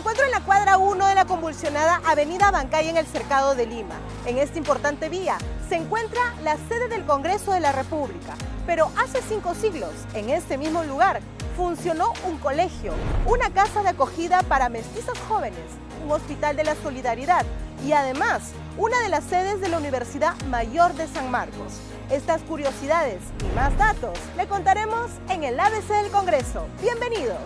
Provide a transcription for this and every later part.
encuentro en la cuadra 1 de la convulsionada Avenida Bancay en el Cercado de Lima. En esta importante vía se encuentra la sede del Congreso de la República. Pero hace 5 siglos, en este mismo lugar, funcionó un colegio, una casa de acogida para mestizos jóvenes, un hospital de la solidaridad y además una de las sedes de la Universidad Mayor de San Marcos. Estas curiosidades y más datos le contaremos en el ABC del Congreso. ¡Bienvenidos!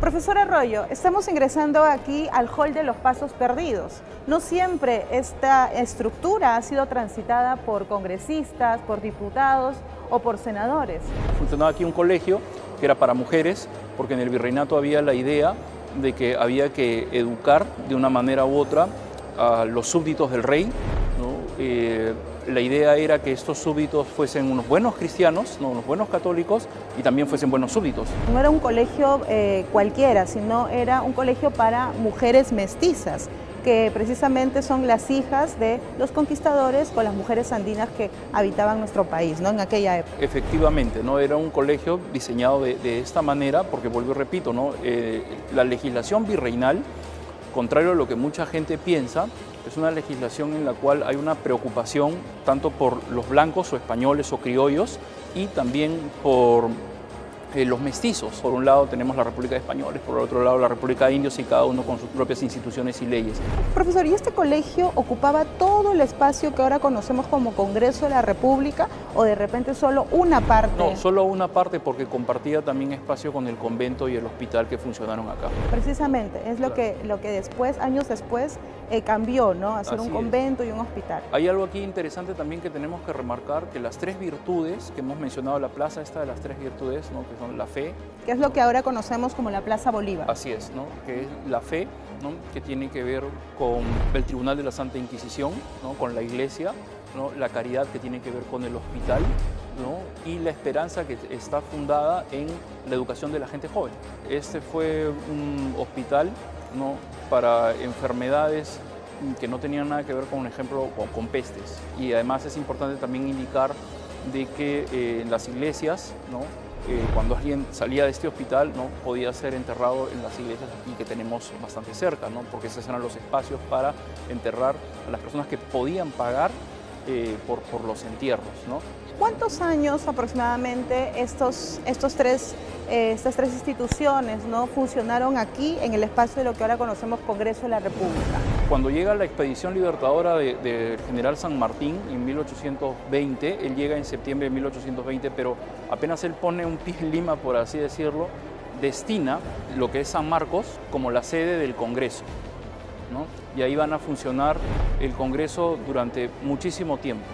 Profesor Arroyo, estamos ingresando aquí al hall de los pasos perdidos. No siempre esta estructura ha sido transitada por congresistas, por diputados o por senadores. Funcionaba aquí un colegio que era para mujeres, porque en el virreinato había la idea de que había que educar de una manera u otra a los súbditos del rey, ¿no? La idea era que estos súbditos fuesen unos buenos cristianos, ¿no? Unos buenos católicos y también fuesen buenos súbditos. No era un colegio cualquiera, sino era un colegio para mujeres mestizas, que precisamente son las hijas de los conquistadores con las mujeres andinas que habitaban nuestro país, ¿no? En aquella época. Efectivamente, ¿no? Era un colegio diseñado de esta manera, porque vuelvo y repito, ¿no? La legislación virreinal, contrario a lo que mucha gente piensa, es una legislación en la cual hay una preocupación tanto por los blancos o españoles o criollos y también por los mestizos. Por un lado tenemos la República de Españoles, por el otro lado la República de Indios y cada uno con sus propias instituciones y leyes. Profesor, ¿y este colegio ocupaba todo el espacio que ahora conocemos como Congreso de la República o de repente solo una parte? No, solo una parte porque compartía también espacio con el convento y el hospital que funcionaron acá. Precisamente, es lo que después, años después, cambió, ¿no? Hacer un convento y un hospital. Hay algo aquí interesante también que tenemos que remarcar, que las 3 virtudes que hemos mencionado, la plaza esta de las 3 virtudes, ¿no? Que son la fe. Que es lo que ahora conocemos como la Plaza Bolívar. Así es, ¿no? Que es la fe, ¿no? Que tiene que ver con el Tribunal de la Santa Inquisición, ¿no? Con la iglesia, ¿no? La caridad que tiene que ver con el hospital, ¿no? Y la esperanza que está fundada en la educación de la gente joven. Este fue un hospital, ¿no? Para enfermedades que no tenían nada que ver, con ejemplo, con pestes. Y además es importante también indicar de que en las iglesias, ¿no? Cuando alguien salía de este hospital, ¿no? Podía ser enterrado en las iglesias aquí que tenemos bastante cerca, ¿no? Porque esos eran los espacios para enterrar a las personas que podían pagar por los entierros, ¿no? ¿Cuántos años aproximadamente estas tres instituciones, ¿no? funcionaron aquí en el espacio de lo que ahora conocemos Congreso de la República? Cuando llega la expedición libertadora del general San Martín en 1820, él llega en septiembre de 1820, pero apenas él pone un pie en Lima, por así decirlo, destina lo que es San Marcos como la sede del Congreso, ¿no? Y ahí van a funcionar el Congreso durante muchísimo tiempo,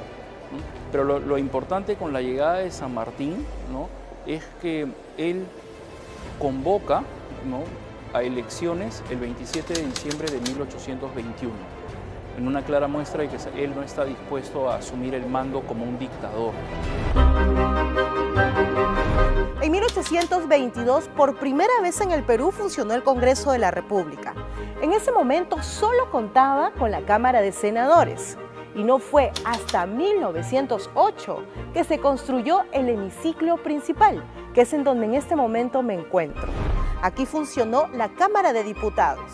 ¿no? Pero lo importante con la llegada de San Martín, ¿no? Es que él convoca, ¿no? a elecciones el 27 de diciembre de 1821, en una clara muestra de que él no está dispuesto a asumir el mando como un dictador. En 1822, por primera vez en el Perú, funcionó el Congreso de la República. En ese momento solo contaba con la Cámara de Senadores. Y no fue hasta 1908 que se construyó el hemiciclo principal, que es en donde en este momento me encuentro. Aquí funcionó la Cámara de Diputados.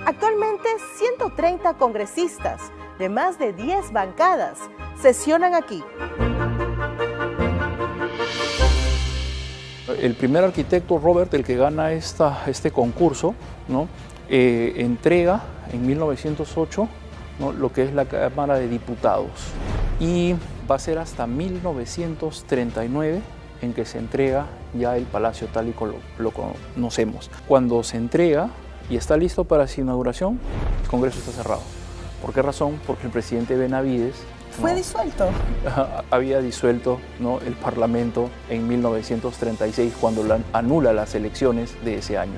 Actualmente 130 congresistas de más de 10 bancadas sesionan aquí. El primer arquitecto, Robert, el que gana este concurso, ¿no? Entrega en 1908, ¿no? lo que es la Cámara de Diputados, y va a ser hasta 1939 en que se entrega ya el palacio tal y como lo conocemos. Cuando se entrega y está listo para su inauguración, el Congreso está cerrado. ¿Por qué razón? Porque el presidente Benavides ¿Fue disuelto? Había disuelto, ¿no? el Parlamento en 1936 cuando anula las elecciones de ese año.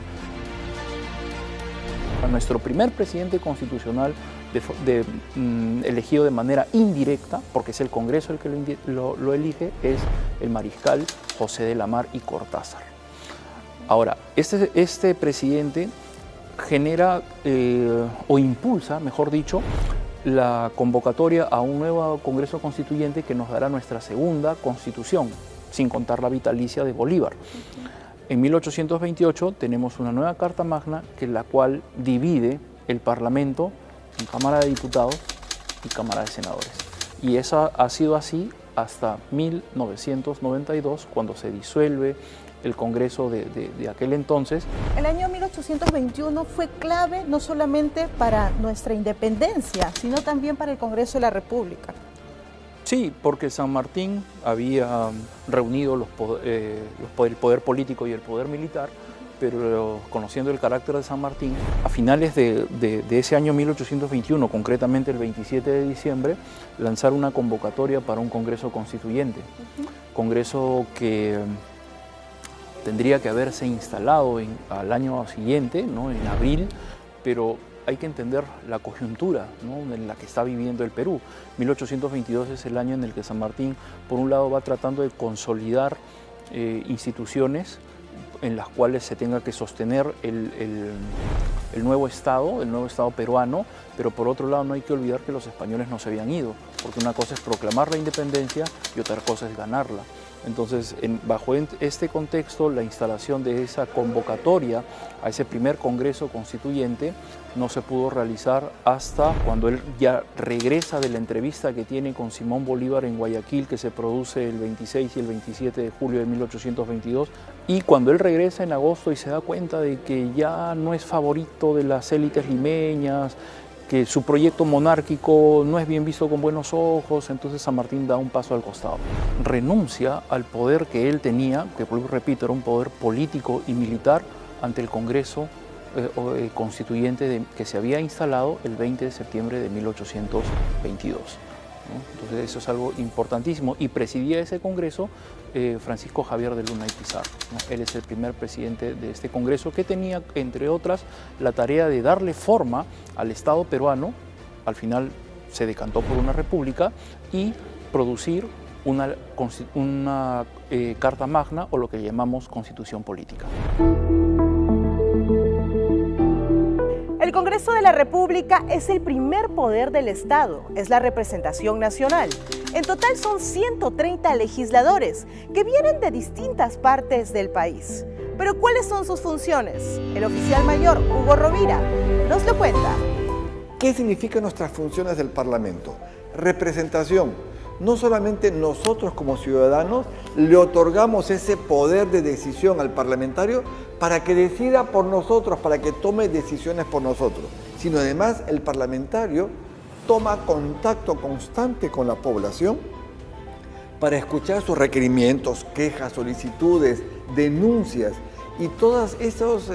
A nuestro primer presidente constitucional elegido de manera indirecta, porque es el Congreso el que lo elige, es el mariscal José de la Mar y Cortázar. Ahora, este presidente genera o impulsa, mejor dicho, la convocatoria a un nuevo Congreso Constituyente que nos dará nuestra segunda Constitución, sin contar la vitalicia de Bolívar. En 1828 tenemos una nueva Carta Magna, que es la cual divide el Parlamento en Cámara de Diputados y Cámara de Senadores. Y eso ha sido así hasta 1992, cuando se disuelve el Congreso de aquel entonces. El año 1821 fue clave no solamente para nuestra independencia, sino también para el Congreso de la República. Sí, porque San Martín había reunido el poder político y el poder militar, pero conociendo el carácter de San Martín, a finales de ese año 1821, concretamente el 27 de diciembre, lanzaron una convocatoria para un Congreso Constituyente, Congreso que tendría que haberse instalado al año siguiente, ¿no?, en abril, pero hay que entender la coyuntura, ¿no?, en la que está viviendo el Perú. 1822 es el año en el que San Martín, por un lado, va tratando de consolidar instituciones en las cuales se tenga que sostener el nuevo Estado peruano, pero por otro lado no hay que olvidar que los españoles no se habían ido, porque una cosa es proclamar la independencia y otra cosa es ganarla. Entonces, bajo este contexto, la instalación de esa convocatoria a ese primer Congreso Constituyente no se pudo realizar hasta cuando él ya regresa de la entrevista que tiene con Simón Bolívar en Guayaquil, que se produce el 26 y el 27 de julio de 1822, y cuando él regresa en agosto y se da cuenta de que ya no es favorito de las élites limeñas, que su proyecto monárquico no es bien visto con buenos ojos, entonces San Martín da un paso al costado. Renuncia al poder que él tenía, que repito, era un poder político y militar, ante el Congreso Constituyente que se había instalado el 20 de septiembre de 1822. ¿no? Entonces eso es algo importantísimo, y presidía ese Congreso Francisco Javier de Luna y Pizarro, ¿no? Él es el primer presidente de este Congreso, que tenía, entre otras, la tarea de darle forma al Estado peruano. Al final se decantó por una república, y producir una Carta Magna, o lo que llamamos Constitución Política. El Congreso de la República es el primer poder del Estado, es la representación nacional. En total son 130 legisladores que vienen de distintas partes del país. Pero ¿cuáles son sus funciones? El oficial mayor Hugo Rovira nos lo cuenta. ¿Qué significan nuestras funciones del Parlamento? Representación. No solamente nosotros como ciudadanos le otorgamos ese poder de decisión al parlamentario para que decida por nosotros, para que tome decisiones por nosotros, sino además el parlamentario toma contacto constante con la población para escuchar sus requerimientos, quejas, solicitudes, denuncias, y todos esos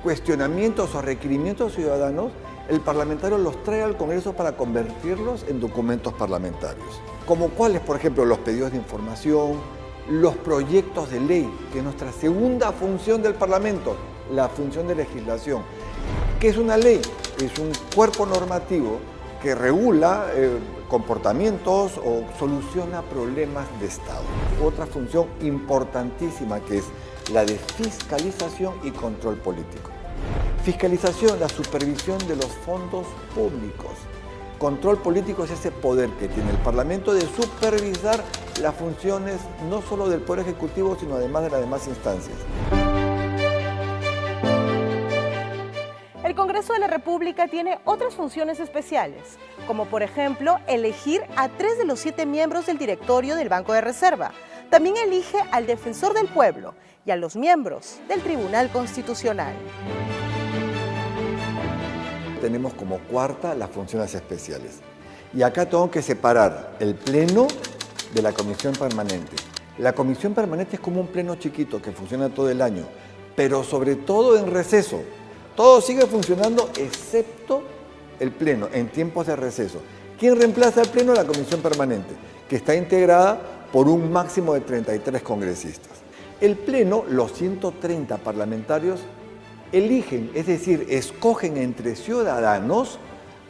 cuestionamientos o requerimientos ciudadanos, el parlamentario los trae al Congreso para convertirlos en documentos parlamentarios. Como cuáles, por ejemplo, los pedidos de información, los proyectos de ley, que es nuestra segunda función del Parlamento, la función de legislación. ¿Qué es una ley? Es un cuerpo normativo que regula comportamientos o soluciona problemas de Estado. Otra función importantísima, que es la de fiscalización y control político. Fiscalización, la supervisión de los fondos públicos. Control político es ese poder que tiene el Parlamento de supervisar las funciones no solo del Poder Ejecutivo, sino además de las demás instancias. El Congreso de la República tiene otras funciones especiales, como por ejemplo elegir a 3 de los 7 miembros del directorio del Banco de Reserva. También elige al Defensor del Pueblo y a los miembros del Tribunal Constitucional. Tenemos como cuarta las funciones especiales. Y acá tengo que separar el pleno de la comisión permanente. La comisión permanente es como un pleno chiquito que funciona todo el año, pero sobre todo en receso. Todo sigue funcionando excepto el pleno, en tiempos de receso. ¿Quién reemplaza al pleno? La comisión permanente, que está integrada por un máximo de 33 congresistas. El pleno, los 130 parlamentarios, eligen, es decir, escogen entre ciudadanos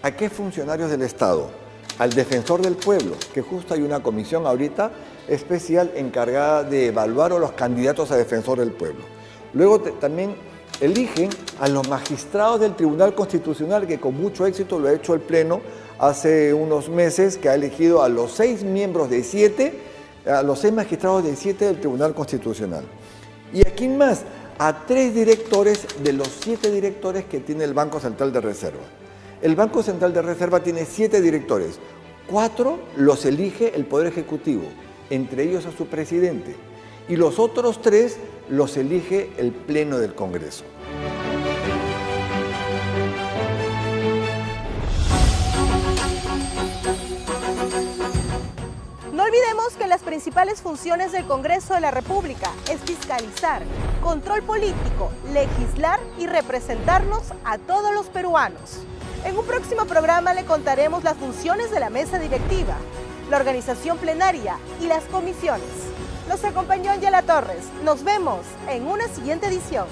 a qué funcionarios del Estado. Al Defensor del Pueblo, que justo hay una comisión ahorita especial encargada de evaluar a los candidatos a Defensor del Pueblo. Luego también eligen a los magistrados del Tribunal Constitucional, que con mucho éxito lo ha hecho el Pleno hace unos meses, que ha elegido a los 6 miembros de 7, a los 6 magistrados de 7 del Tribunal Constitucional. ¿Y a quién más? a 3 directores de los 7 directores que tiene el Banco Central de Reserva. El Banco Central de Reserva tiene 7 directores, 4 los elige el Poder Ejecutivo, entre ellos a su presidente, y los otros 3 los elige el Pleno del Congreso. No olvidemos que las principales funciones del Congreso de la República es fiscalizar, control político, legislar y representarnos a todos los peruanos. En un próximo programa le contaremos las funciones de la mesa directiva, la organización plenaria y las comisiones. Nos acompañó Angela Torres. Nos vemos en una siguiente edición.